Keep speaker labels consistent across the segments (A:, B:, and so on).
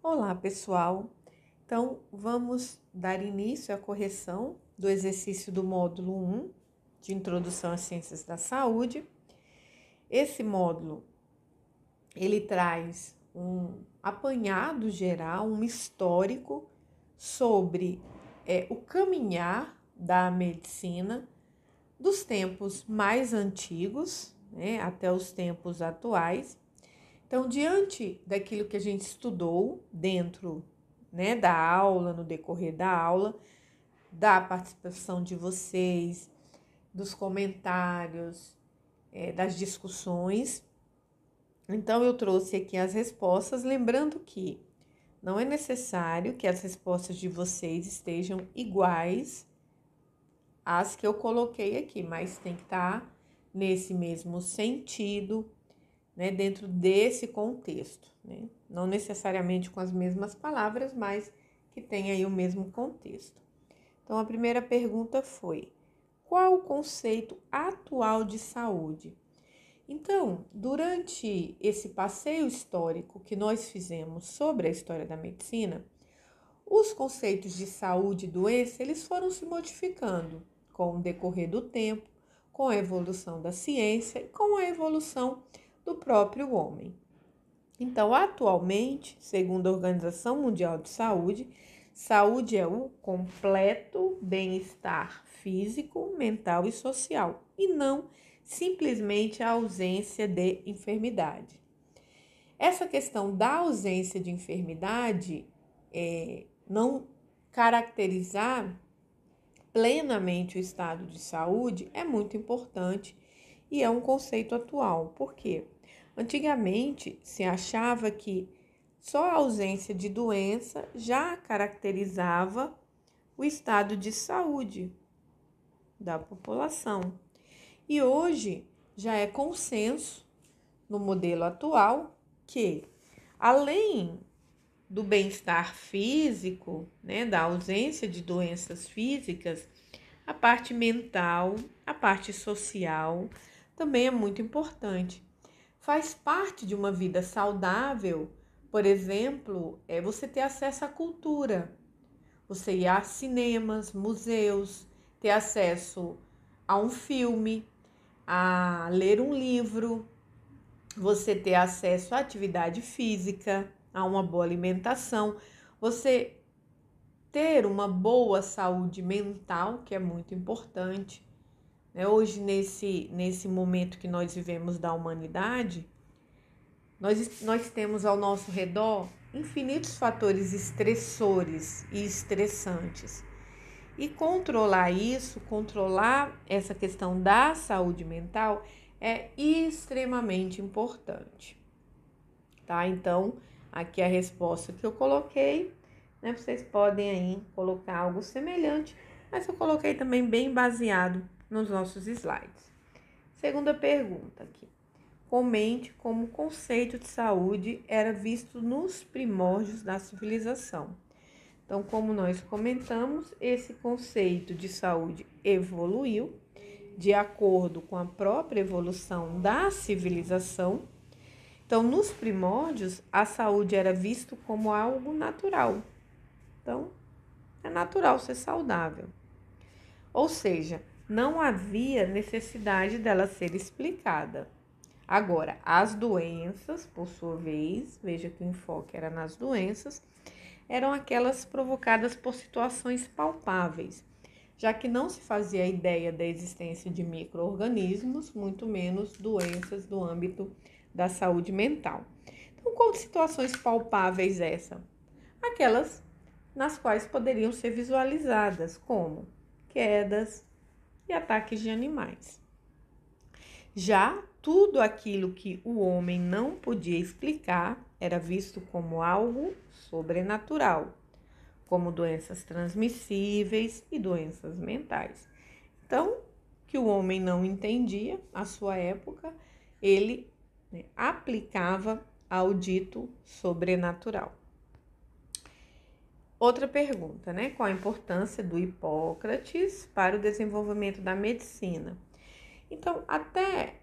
A: Olá, pessoal! Então, vamos dar início à correção do exercício do módulo 1 de Introdução às Ciências da Saúde. Esse módulo, ele traz um apanhado geral, um histórico sobre o caminhar da medicina dos tempos mais antigos, né, até os tempos atuais. Então, diante daquilo que a gente estudou dentro, né, da aula, no decorrer da aula, da participação de vocês, dos comentários, das discussões, então eu trouxe aqui as respostas, lembrando que não é necessário que as respostas de vocês estejam iguais às que eu coloquei aqui, mas tem que estar nesse mesmo sentido, né, dentro desse contexto, né? Não necessariamente com as mesmas palavras, mas que tem aí o mesmo contexto. Então, a primeira pergunta foi: qual o conceito atual de saúde? Então, durante esse passeio histórico que nós fizemos sobre a história da medicina, os conceitos de saúde e doença, eles foram se modificando com o decorrer do tempo, com a evolução da ciência e com a evolução do próprio homem. Então, atualmente, segundo a Organização Mundial de Saúde, saúde é o completo bem-estar físico, mental e social, e não simplesmente a ausência de enfermidade. Essa questão da ausência de enfermidade, não caracterizar plenamente o estado de saúde é muito importante e é um conceito atual. Por quê? Antigamente se achava que só a ausência de doença já caracterizava o estado de saúde da população. E hoje já é consenso no modelo atual que, além do bem-estar físico, né, da ausência de doenças físicas, a parte mental, a parte social também é muito importante. Faz parte de uma vida saudável, por exemplo, você ter acesso à cultura, você ir a cinemas, museus, ter acesso a um filme, a ler um livro, você ter acesso à atividade física, a uma boa alimentação, você ter uma boa saúde mental, que é muito importante. Hoje, nesse momento que nós vivemos da humanidade, nós temos ao nosso redor infinitos fatores estressores e estressantes. E controlar isso, controlar essa questão da saúde mental é extremamente importante, tá? Então, aqui a resposta que eu coloquei, né? Vocês podem aí colocar algo semelhante, mas eu coloquei também bem baseado nos nossos slides. Segunda pergunta aqui. Comente como o conceito de saúde era visto nos primórdios da civilização. Então, como nós comentamos, esse conceito de saúde evoluiu de acordo com a própria evolução da civilização. Então, nos primórdios, a saúde era vista como algo natural. Então, é natural ser saudável. Ou seja, não havia necessidade dela ser explicada. Agora, as doenças, por sua vez, veja que o enfoque era nas doenças, eram aquelas provocadas por situações palpáveis, já que não se fazia ideia da existência de micro-organismos, muito menos doenças do âmbito da saúde mental. Então, quais situações palpáveis essas? Aquelas nas quais poderiam ser visualizadas, como quedas e ataques de animais. Já tudo aquilo que o homem não podia explicar era visto como algo sobrenatural, como doenças transmissíveis e doenças mentais. Então, que o homem não entendia, à sua época, ele aplicava ao dito sobrenatural. Outra pergunta, né? Qual a importância do Hipócrates para o desenvolvimento da medicina? Então, até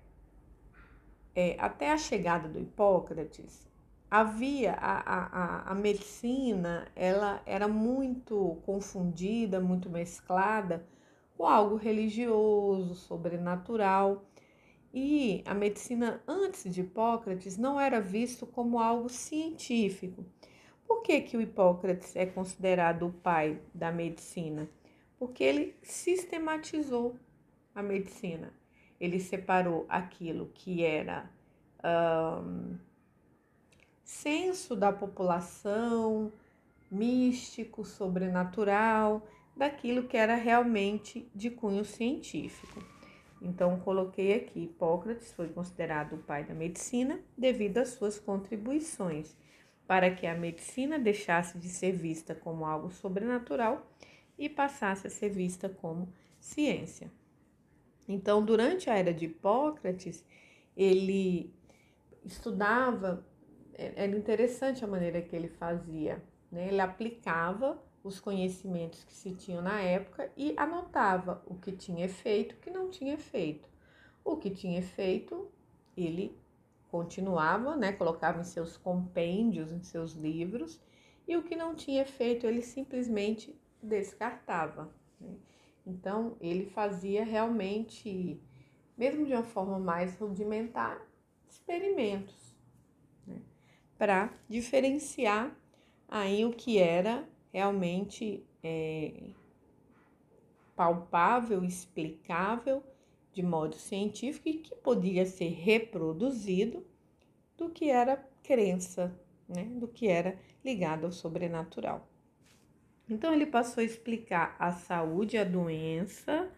A: a chegada do Hipócrates, havia a medicina, ela era muito confundida, muito mesclada com algo religioso, sobrenatural. E a medicina antes de Hipócrates não era visto como algo científico. Por que que o Hipócrates é considerado o pai da medicina? Porque ele sistematizou a medicina. Ele separou aquilo que era senso da população, místico, sobrenatural, daquilo que era realmente de cunho científico. Então, coloquei aqui, Hipócrates foi considerado o pai da medicina devido às suas contribuições para que a medicina deixasse de ser vista como algo sobrenatural e passasse a ser vista como ciência. Então, durante a era de Hipócrates, ele estudava, era interessante a maneira que ele fazia, né? Ele aplicava os conhecimentos que se tinham na época e anotava o que tinha efeito e o que não tinha efeito. O que tinha efeito, ele continuava, né? Colocava em seus compêndios, em seus livros, e o que não tinha efeito, ele simplesmente descartava, né? Então, ele fazia realmente, mesmo de uma forma mais rudimentar, experimentos, né, para diferenciar aí o que era realmente palpável, explicável de modo científico e que podia ser reproduzido do que era crença, né, do que era ligado ao sobrenatural. Então ele passou a explicar a saúde e a doença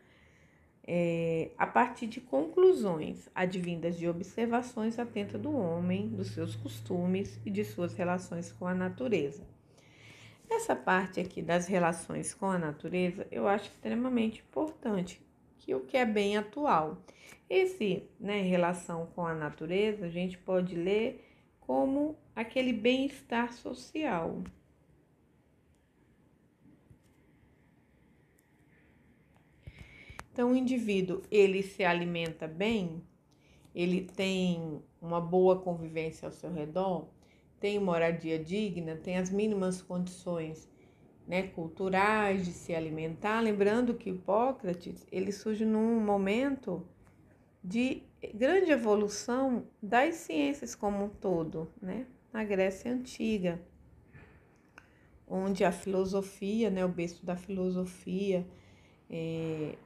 A: a partir de conclusões advindas de observações atentas do homem, dos seus costumes e de suas relações com a natureza. Essa parte aqui das relações com a natureza eu acho extremamente importante, que o que é bem atual. Esse, né, relação com a natureza, a gente pode ler como aquele bem-estar social. Então, o indivíduo, ele se alimenta bem, ele tem uma boa convivência ao seu redor, tem moradia digna, tem as mínimas condições, né, culturais de se alimentar. Lembrando que Hipócrates, ele surge num momento de grande evolução das ciências como um todo, né, na Grécia Antiga, onde a filosofia, né, o berço da filosofia,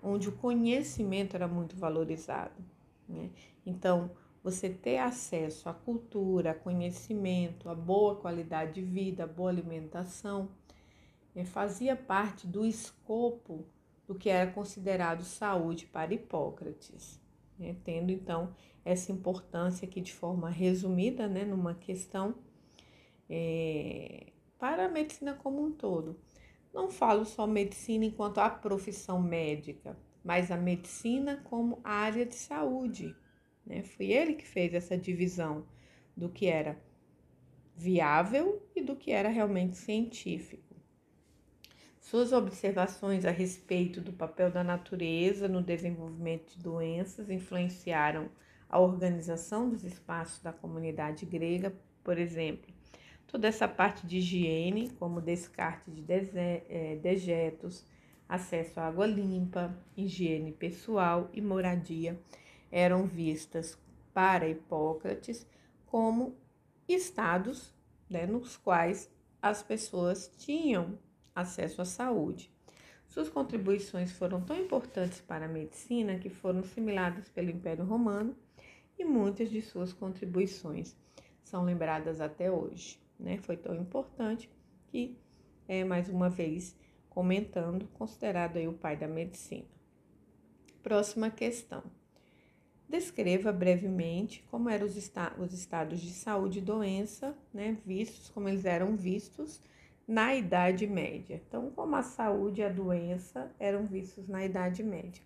A: onde o conhecimento era muito valorizado, né? Então, você ter acesso à cultura, a conhecimento, a boa qualidade de vida, a boa alimentação, fazia parte do escopo do que era considerado saúde para Hipócrates, né? Tendo, então, essa importância aqui de forma resumida, né, numa questão para a medicina como um todo. Não falo só medicina enquanto a profissão médica, mas a medicina como área de saúde, né? Foi ele que fez essa divisão do que era viável e do que era realmente científico. Suas observações a respeito do papel da natureza no desenvolvimento de doenças influenciaram a organização dos espaços da comunidade grega, por exemplo. Toda essa parte de higiene, como descarte de dejetos, acesso à água limpa, higiene pessoal e moradia, eram vistas para Hipócrates como estados, né, nos quais as pessoas tinham acesso à saúde. Suas contribuições foram tão importantes para a medicina que foram assimiladas pelo Império Romano e muitas de suas contribuições são lembradas até hoje, né? Foi tão importante que, mais uma vez, comentando, considerado aí o pai da medicina. Próxima questão. Descreva brevemente como eram os estados de saúde e doença, né, vistos, como eles eram vistos na Idade Média. Então, como a saúde e a doença eram vistos na Idade Média.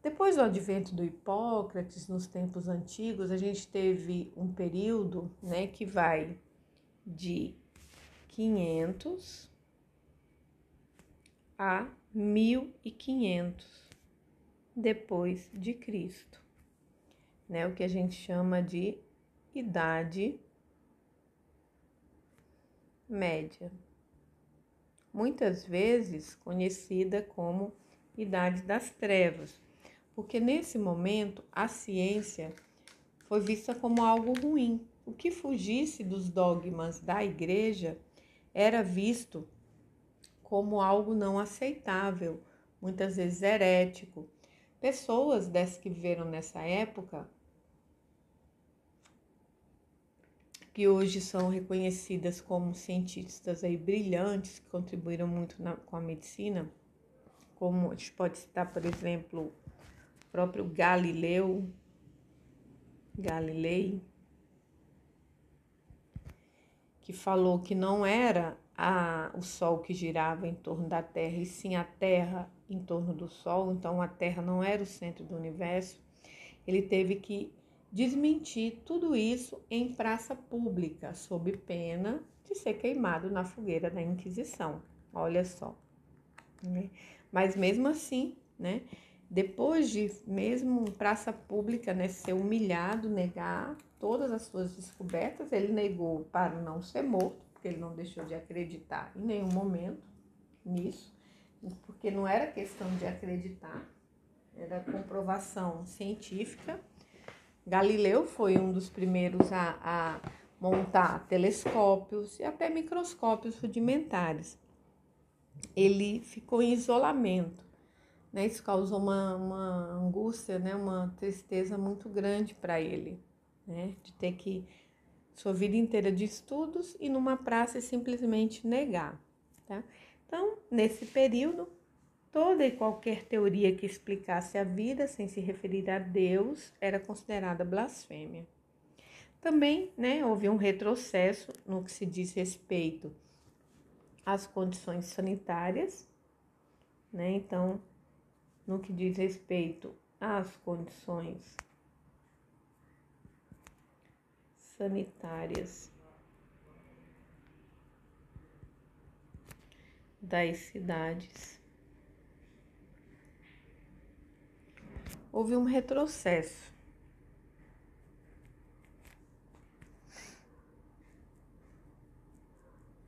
A: Depois do advento do Hipócrates, nos tempos antigos, a gente teve um período, né, que vai de 500 a 1500 depois de Cristo, né, o que a gente chama de Idade Média, muitas vezes conhecida como Idade das Trevas, porque nesse momento a ciência foi vista como algo ruim. O que fugisse dos dogmas da igreja era visto como algo não aceitável, muitas vezes herético. Pessoas dessas que viveram nessa época, que hoje são reconhecidas como cientistas aí brilhantes, que contribuíram muito com a medicina, como a gente pode citar, por exemplo, o próprio Galilei, que falou que não era o Sol que girava em torno da Terra, e sim a Terra em torno do Sol, então a Terra não era o centro do universo. Ele teve que desmentir tudo isso em praça pública, sob pena de ser queimado na fogueira da Inquisição. Olha só. Né? Mas mesmo assim, né? Depois de mesmo praça pública, né, ser humilhado, negar todas as suas descobertas, ele negou para não ser morto, porque ele não deixou de acreditar em nenhum momento nisso, porque não era questão de acreditar, era comprovação científica. Galileu foi um dos primeiros a montar telescópios e até microscópios rudimentares. Ele ficou em isolamento, né? Isso causou uma angústia, né? Uma tristeza muito grande para ele, né? De ter que sua vida inteira de estudos e numa praça simplesmente negar, tá? Então, nesse período, toda e qualquer teoria que explicasse a vida sem se referir a Deus era considerada blasfêmia. Também, né, houve um retrocesso no que se diz respeito às condições sanitárias, né? Então, no que diz respeito às condições sanitárias das cidades, houve um retrocesso.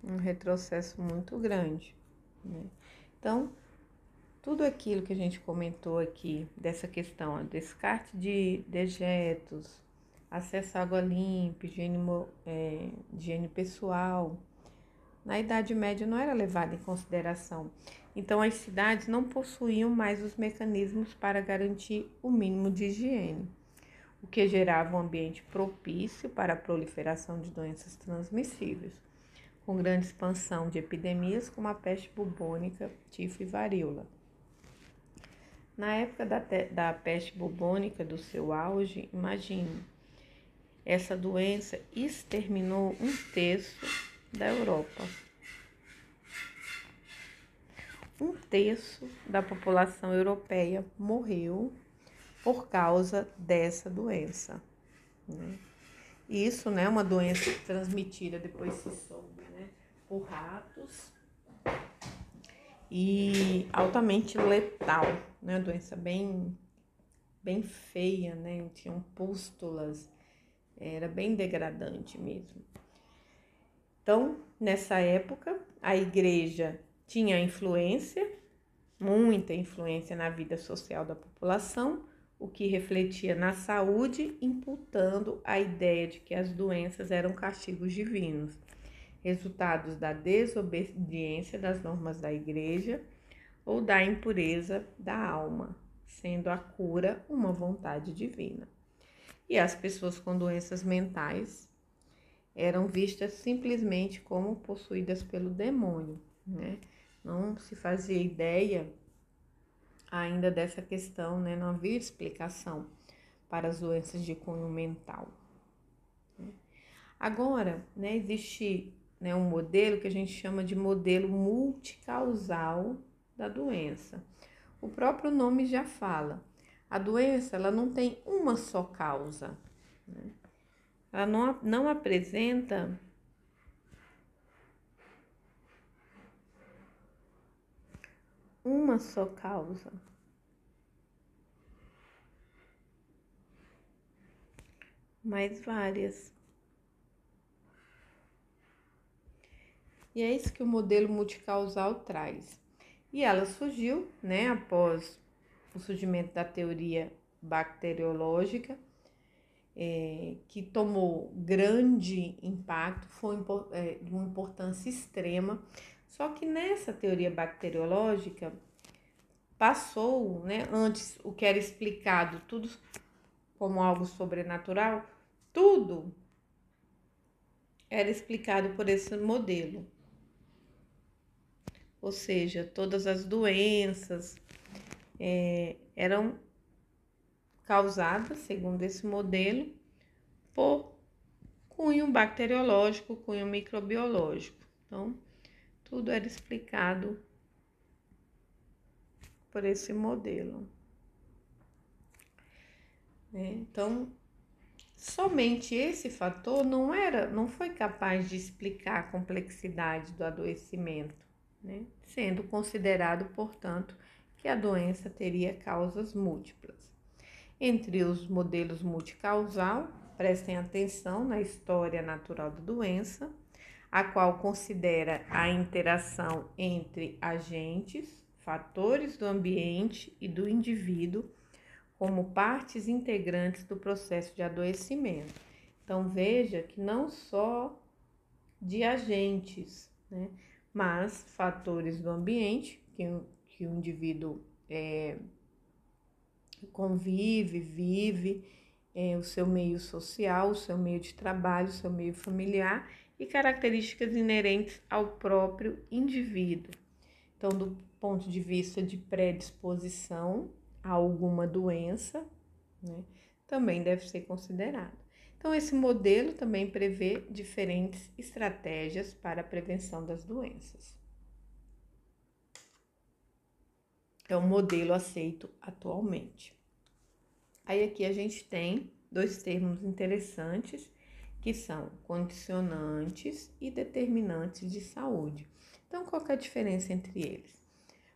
A: Um retrocesso muito grande, né? Então, tudo aquilo que a gente comentou aqui, dessa questão, ó, descarte de dejetos, acesso à água limpa, higiene pessoal, na Idade Média não era levado em consideração. Então, as cidades não possuíam mais os mecanismos para garantir o mínimo de higiene, o que gerava um ambiente propício para a proliferação de doenças transmissíveis, com grande expansão de epidemias como a peste bubônica, tifo e varíola. Na época da peste bubônica, do seu auge, imagine, essa doença exterminou 1/3 da Europa. 1/3 da população europeia morreu por causa dessa doença, né? Isso, né, é uma doença transmitida, depois se soube, né, por ratos e altamente letal, né, doença bem feia, né, tinham pústulas, era bem degradante mesmo. Então, nessa época, a igreja tinha influência, muita influência na vida social da população, o que refletia na saúde, imputando a ideia de que as doenças eram castigos divinos, resultados da desobediência das normas da igreja ou da impureza da alma, sendo a cura uma vontade divina. E as pessoas com doenças mentais eram vistas simplesmente como possuídas pelo demônio, né? Não se fazia ideia ainda dessa questão, né? Não havia explicação para as doenças de cunho mental. Agora, né, existe, né, um modelo que a gente chama de modelo multicausal da doença. O próprio nome já fala. A doença, ela não tem uma só causa, né? Ela não apresenta uma só causa, mas várias. E é isso que o modelo multicausal traz. E ela surgiu, né, após o surgimento da teoria bacteriológica, que tomou grande impacto, foi de uma importância extrema. Só que nessa teoria bacteriológica passou, né, antes o que era explicado tudo como algo sobrenatural, tudo era explicado por esse modelo. Ou seja, todas as doenças eram causadas, segundo esse modelo, por cunho bacteriológico, cunho microbiológico. Então, tudo era explicado por esse modelo. Então, somente esse fator não foi capaz de explicar a complexidade do adoecimento, né? Sendo considerado, portanto, que a doença teria causas múltiplas. Entre os modelos multicausal, prestem atenção na história natural da doença, a qual considera a interação entre agentes, fatores do ambiente e do indivíduo como partes integrantes do processo de adoecimento. Então veja que não só de agentes, né, mas fatores do ambiente que o indivíduo convive, vive, o seu meio social, o seu meio de trabalho, o seu meio familiar e características inerentes ao próprio indivíduo. Então, do ponto de vista de predisposição a alguma doença, né, também deve ser considerado. Então, esse modelo também prevê diferentes estratégias para a prevenção das doenças. É um modelo aceito atualmente. Aí aqui a gente tem dois termos interessantes, que são condicionantes e determinantes de saúde. Então, qual que é a diferença entre eles?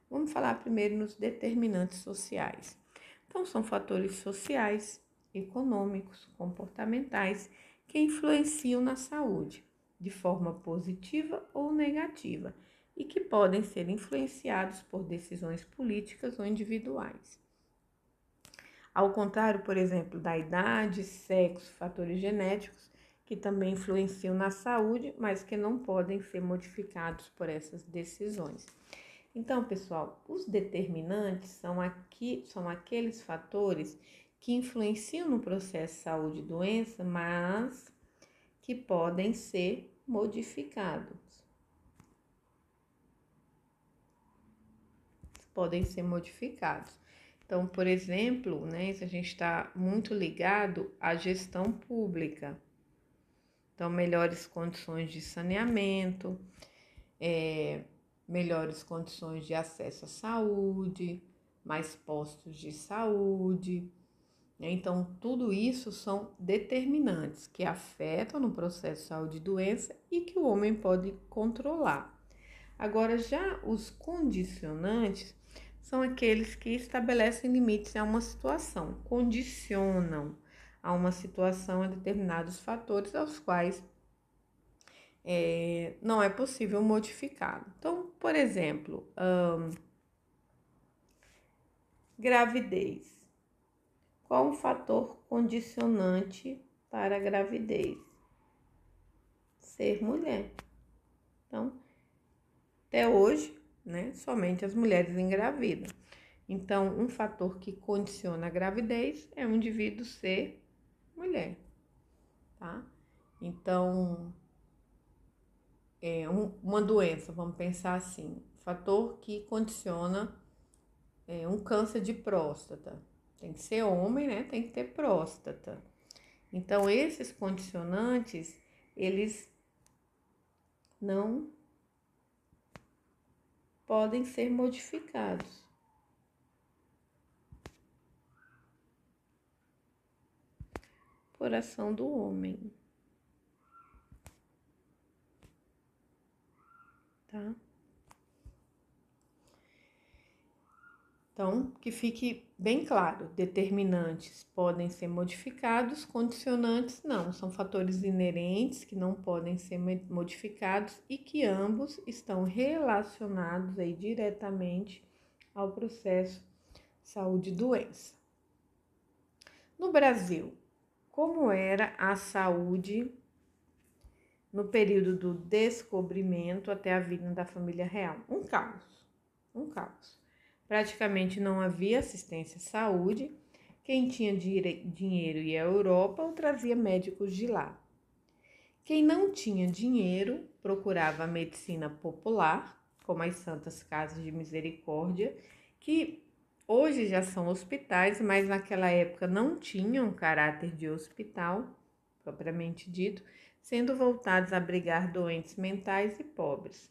A: Vamos falar primeiro nos determinantes sociais. Então, são fatores sociais, econômicos, comportamentais que influenciam na saúde, de forma positiva ou negativa, e que podem ser influenciados por decisões políticas ou individuais. Ao contrário, por exemplo, da idade, sexo, fatores genéticos, que também influenciam na saúde, mas que não podem ser modificados por essas decisões. Então, pessoal, os determinantes são aqueles fatores que influenciam no processo de saúde e doença, mas que podem ser modificados. Podem ser modificados. Então, por exemplo, né, se a gente está muito ligado à gestão pública, então, melhores condições de saneamento, melhores condições de acesso à saúde, mais postos de saúde. Então, tudo isso são determinantes que afetam no processo de saúde e doença e que o homem pode controlar. Agora, já os condicionantes são aqueles que estabelecem limites a uma situação, condicionam a uma situação a determinados fatores aos quais não é possível modificar. Então, por exemplo, gravidez. Qual o fator condicionante para a gravidez? Ser mulher. Então, até hoje, né, somente as mulheres engravidam. Então, um fator que condiciona a gravidez é o indivíduo ser mulher, tá? Então, uma doença, vamos pensar assim, fator que condiciona um câncer de próstata. Tem que ser homem, né? Tem que ter próstata. Então, esses condicionantes, eles não podem ser modificados. Por ação do homem. Tá? Então, que fique bem claro, determinantes podem ser modificados, condicionantes não, são fatores inerentes que não podem ser modificados e que ambos estão relacionados aí diretamente ao processo saúde e doença. No Brasil, como era a saúde no período do descobrimento até a vinda da família real? Um caos. Praticamente não havia assistência à saúde. Quem tinha dinheiro ia à Europa ou trazia médicos de lá. Quem não tinha dinheiro procurava a medicina popular, como as Santas Casas de Misericórdia, que hoje já são hospitais, mas naquela época não tinham caráter de hospital, propriamente dito, sendo voltados a abrigar doentes mentais e pobres.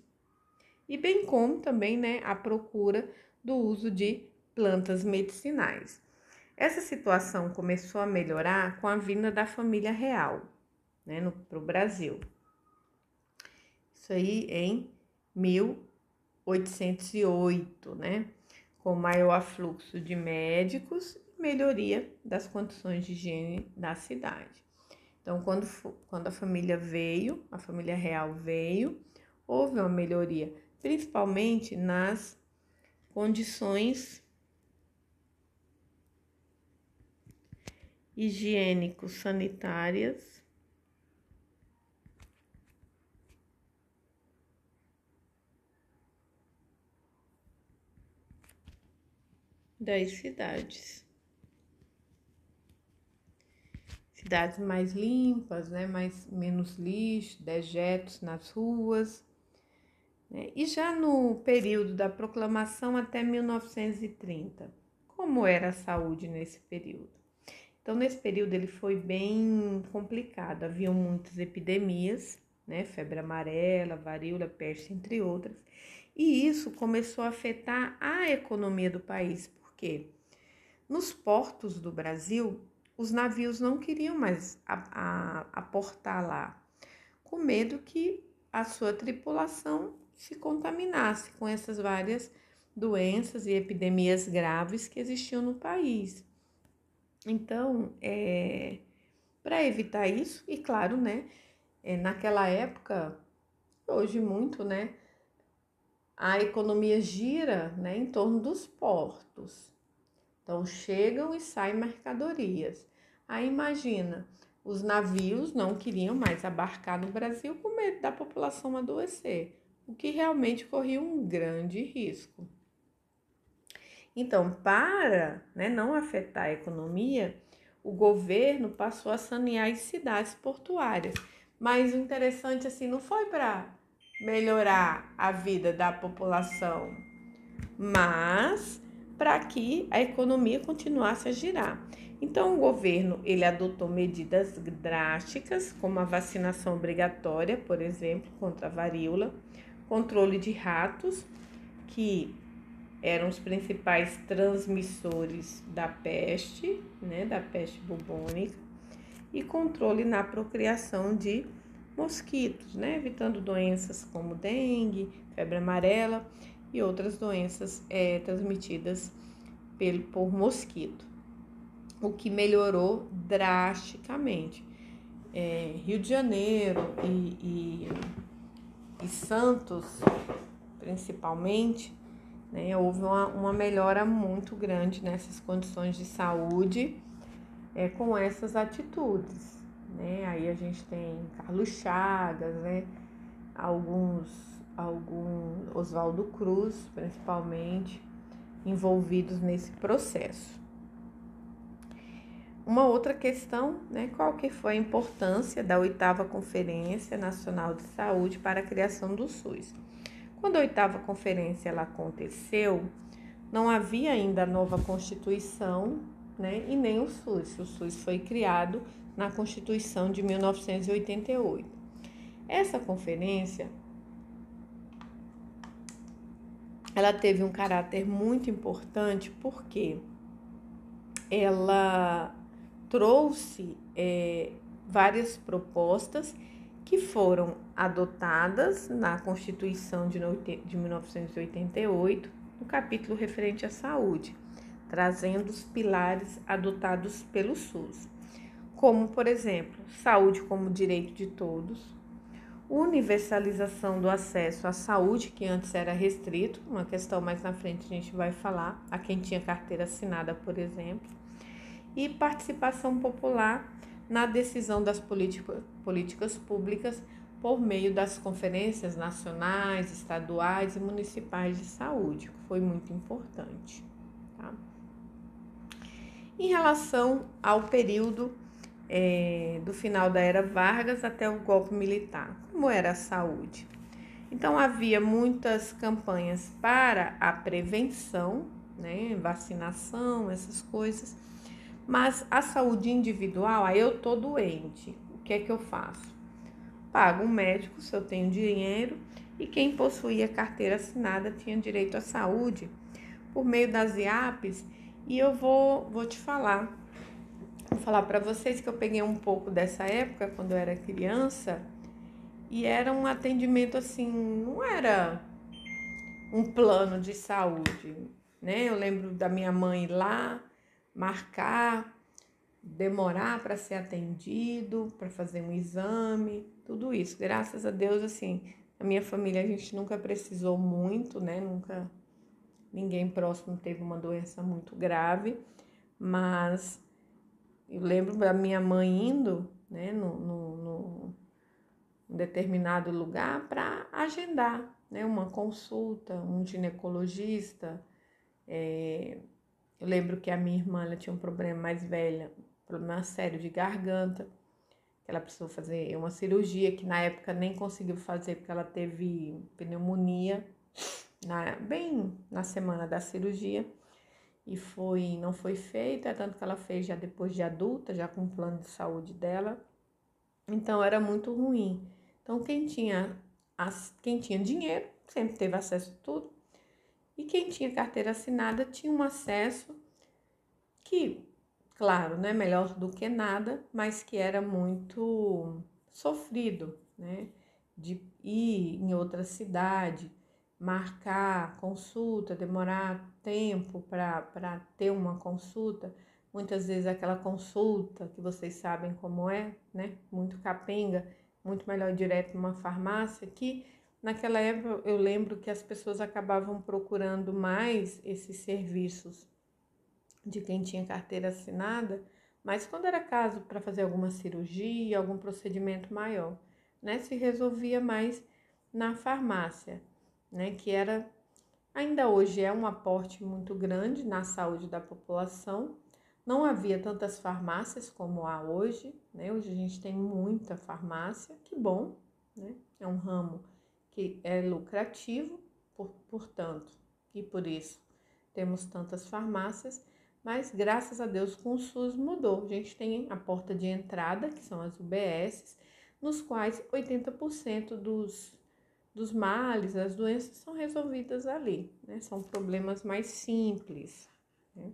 A: E bem como também, a procura do uso de plantas medicinais. Essa situação começou a melhorar com a vinda da família real, para o Brasil. Isso aí em 1808, com maior afluxo de médicos e melhoria das condições de higiene da cidade. Então, quando a família real veio, houve uma melhoria, principalmente nas condições higiênico-sanitárias das cidades. Cidades mais limpas, menos lixo, dejetos nas ruas. E já no período da proclamação até 1930, como era a saúde nesse período? Então, nesse período ele foi bem complicado, haviam muitas epidemias, febre amarela, varíola, peste, entre outras, e isso começou a afetar a economia do país, porque nos portos do Brasil, os navios não queriam mais aportar lá, com medo que a sua tripulação se contaminasse com essas várias doenças e epidemias graves que existiam no país. Então, para evitar isso, e claro, naquela época, hoje muito, a economia gira, em torno dos portos. Então, chegam e saem mercadorias. Aí, imagina, os navios não queriam mais abarcar no Brasil com medo da população adoecer, o que realmente corria um grande risco. Então, para não afetar a economia, o governo passou a sanear as cidades portuárias. Mas o interessante, assim, não foi para melhorar a vida da população, mas para que a economia continuasse a girar. Então, o governo ele adotou medidas drásticas, como a vacinação obrigatória, por exemplo, contra a varíola, controle de ratos, que eram os principais transmissores da peste, da peste bubônica, e controle na procriação de mosquitos, evitando doenças como dengue, febre amarela e outras doenças transmitidas por mosquito, o que melhorou drasticamente. Rio de Janeiro e Santos, principalmente, houve uma melhora muito grande nessas condições de saúde com essas atitudes. Aí a gente tem Carlos Chagas, alguns Oswaldo Cruz, principalmente, envolvidos nesse processo. Uma outra questão, qual que foi a importância da 8ª Conferência Nacional de Saúde para a criação do SUS? Quando a 8ª Conferência ela aconteceu, não havia ainda a nova Constituição, e nem o SUS. O SUS foi criado na Constituição de 1988. Essa conferência, ela teve um caráter muito importante porque ela trouxe várias propostas que foram adotadas na Constituição de 1988, no capítulo referente à saúde, trazendo os pilares adotados pelo SUS, como, por exemplo, saúde como direito de todos, universalização do acesso à saúde, que antes era restrito, uma questão mais na frente a gente vai falar, a quem tinha carteira assinada, por exemplo, e participação popular na decisão das políticas públicas por meio das conferências nacionais, estaduais e municipais de saúde, que foi muito importante. Tá? Em relação ao período do final da era Vargas até o golpe militar, como era a saúde? Então, havia muitas campanhas para a prevenção, né, vacinação, essas coisas, mas a saúde individual, aí eu tô doente, o que é que eu faço? Pago um médico se eu tenho dinheiro, e quem possuía carteira assinada tinha direito à saúde por meio das IAPs, e eu vou te falar. Vou falar para vocês que eu peguei um pouco dessa época, quando eu era criança, e era um atendimento assim, não era um plano de saúde, né? Eu lembro da minha mãe ir lá, marcar, demorar para ser atendido, para fazer um exame, tudo isso. Graças a Deus, assim, na minha família a gente nunca precisou muito, né? Nunca ninguém próximo teve uma doença muito grave, mas eu lembro da minha mãe indo, né, num determinado lugar para agendar, né, uma consulta, um ginecologista. Eu lembro que a minha irmã, ela tinha um problema mais velha, um problema sério de garganta, que ela precisou fazer uma cirurgia, que na época nem conseguiu fazer porque ela teve pneumonia, bem na semana da cirurgia. E não foi feita, tanto que ela fez já depois de adulta, já com o plano de saúde dela. Então era muito ruim. Então quem tinha dinheiro sempre teve acesso a tudo. E quem tinha carteira assinada tinha um acesso que, claro, não é melhor do que nada, mas que era muito sofrido, né? De ir em outra cidade, marcar consulta, demorar tempo para ter uma consulta. Muitas vezes aquela consulta que vocês sabem como é, né? Muito capenga, muito melhor ir direto numa farmácia, que naquela época eu lembro que as pessoas acabavam procurando mais esses serviços de quem tinha carteira assinada, mas quando era caso para fazer alguma cirurgia, algum procedimento maior, né, se resolvia mais na farmácia, né, que ainda hoje é um aporte muito grande na saúde da população. Não havia tantas farmácias como há hoje, né? Hoje a gente tem muita farmácia, que bom, né? É um ramo que é lucrativo, portanto, e por isso temos tantas farmácias, mas graças a Deus com o SUS mudou. A gente tem a porta de entrada, que são as UBSs, nos quais 80% dos males, das doenças são resolvidas ali, né? São problemas mais simples, né?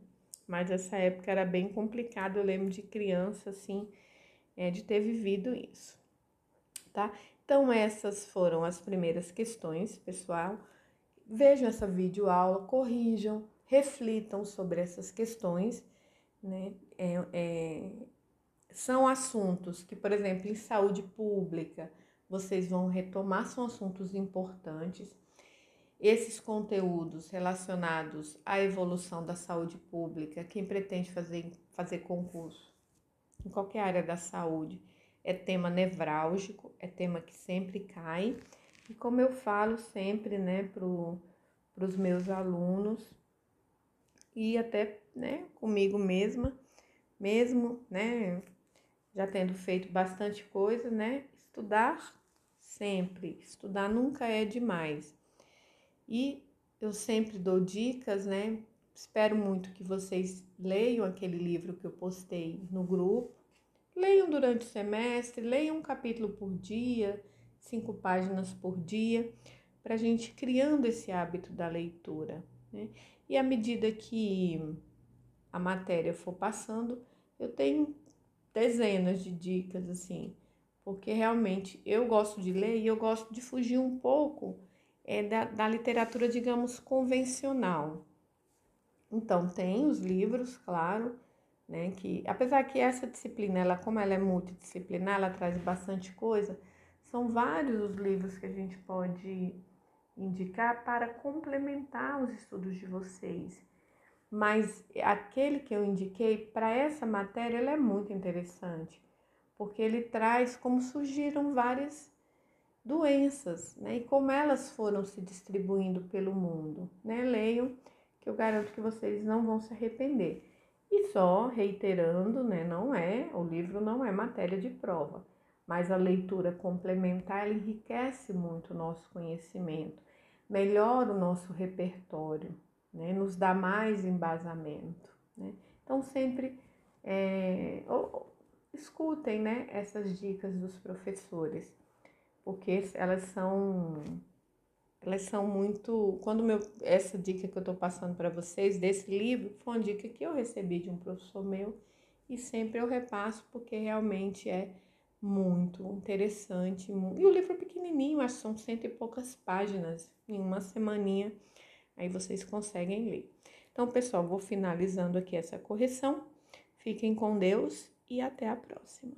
A: Mas essa época era bem complicado, eu lembro de criança, assim, de ter vivido isso, tá? Então essas foram as primeiras questões, pessoal. Vejam essa videoaula, corrijam, reflitam sobre essas questões, né? São assuntos que, por exemplo, em saúde pública, vocês vão retomar, são assuntos importantes. Esses conteúdos relacionados à evolução da saúde pública, quem pretende fazer concurso em qualquer área da saúde, é tema nevrálgico, é tema que sempre cai. E como eu falo sempre, né, para os meus alunos e até, né, comigo mesma, mesmo, né, já tendo feito bastante coisa, né, estudar sempre, estudar nunca é demais. E eu sempre dou dicas, né, espero muito que vocês leiam aquele livro que eu postei no grupo, leiam durante o semestre, leiam um capítulo por dia, 5 páginas por dia, para a gente criando esse hábito da leitura, né? E à medida que a matéria for passando, eu tenho dezenas de dicas, assim, porque realmente eu gosto de ler e eu gosto de fugir um pouco da literatura, digamos, convencional. Então, tem os livros, claro, né, que apesar que essa disciplina, como ela é multidisciplinar, ela traz bastante coisa, são vários os livros que a gente pode indicar para complementar os estudos de vocês. Mas aquele que eu indiquei para essa matéria, ele é muito interessante, porque ele traz como surgiram várias doenças, né, e como elas foram se distribuindo pelo mundo, né? Leiam, que eu garanto que vocês não vão se arrepender. E só reiterando, né, o livro não é matéria de prova, mas a leitura complementar ela enriquece muito o nosso conhecimento, melhora o nosso repertório, né, nos dá mais embasamento, né? Então sempre escutem, né, essas dicas dos professores, porque elas são muito. Essa dica que eu estou passando para vocês desse livro foi uma dica que eu recebi de um professor meu e sempre eu repasso porque realmente é muito interessante. E o livro é pequenininho, acho que são 100 e poucas páginas, em uma semaninha aí vocês conseguem ler. Então, pessoal, vou finalizando aqui essa correção. Fiquem com Deus e até a próxima.